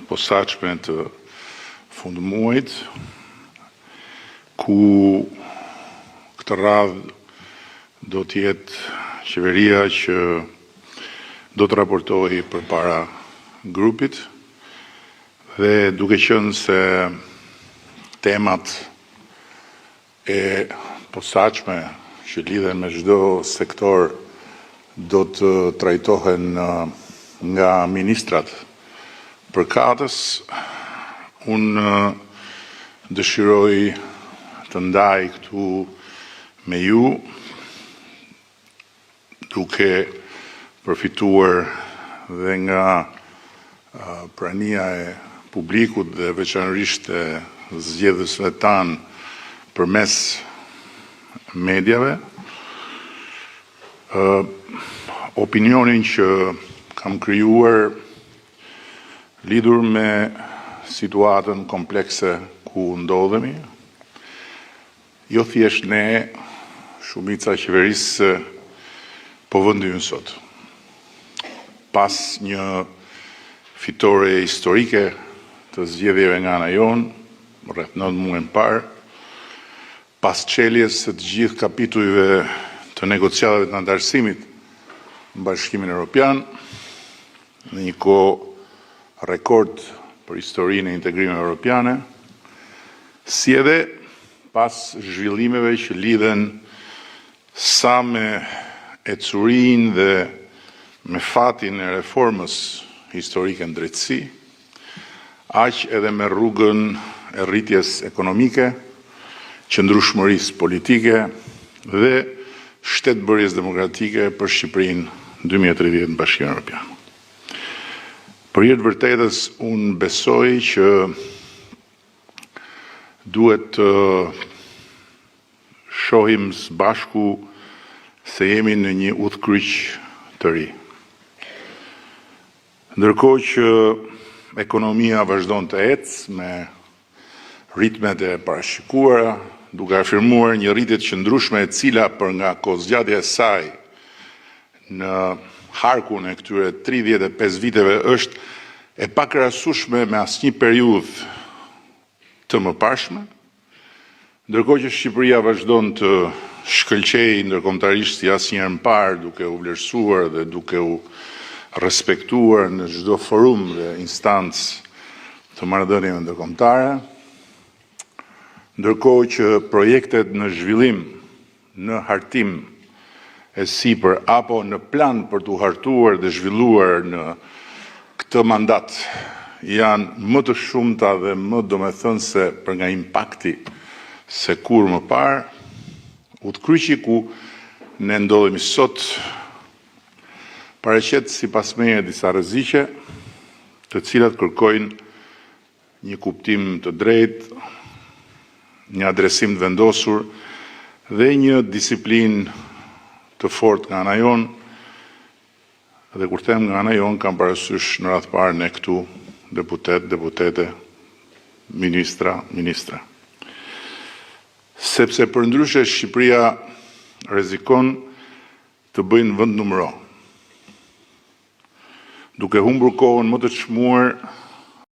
posaçme të fundmuajit, ku këtë radhë do t'jetë qeveria që do të raportojë përpara grupit dhe duke qenë se temat e posaçme që lidhen me çdo sektor do të trajtohen nga ministrat përkatës, unë dëshiroj të ndaj këtu me ju, duke përfituar dhe nga prania e publikut dhe veçanërisht e zgjedhësve tanë përmes mediave, opinionin që kam krijuar lidhur me situatën komplekse ku ndodhemi, jo thjesht ne, shumica e qeverisë po vendim sot. Pas një fitore historike të zgjedhjeve nga ana jonë, rreth 9 muajin parë, pas çeljes së të gjithë kapitujve të negociatave të antarësimit në Bashkimin Evropian, në një kohë rekord për historinë e integrimeve evropiane, si edhe pas zhvillimeve që lidhen sa me ecurinë dhe me fatin e reformës historike në drejtësi, aq edhe me rrugën e rritjes ekonomike, qëndrueshmërisë politike dhe shtetbërjes demokratike për Shqipërinë 2030 në Bashkimin Evropian. Për hir të vërtetës, unë besoj që duhet të shohim së bashku se jemi në një udhkryq të ri. Ndërkohë që ekonomia vazhdon të ecë me ritmet e parashikuara, duke afirmuar një rritje të qëndrueshme e cila për nga kohëzgjatja e saj në harkun e këtyre 35 viteve është e pakrahasueshme me asnjë periudhë të mëparshme, ndërkohë që Shqipëria vazhdon të shkëlqejë ndërkombëtarisht si asnjëherë më parë, duke u vlerësuar dhe duke u respektuar në çdo forum dhe instancë të marrëdhënieve ndërkombëtare, ndërkohë që projektet në zhvillim, në hartim e sipër apo në plan për t'u hartuar dhe zhvilluar në këtë mandat janë më të shumta dhe më domethënëse për nga impakti se kur më parë, udhkryqi ku ne ndodhemi sot paraqet sipas meje disa rreziqe, të cilat kërkojnë një kuptim të drejtë, një adresim të vendosur dhe një disiplinë të fortë nga ana jonë, dhe kur them nga ana jonë kam parasysh në radhë parë ne këtu deputete, ministra. Sepse përndryshe Shqipëria rrezikon të bëjë në vend numëro, duke humbur kohën më të çmuar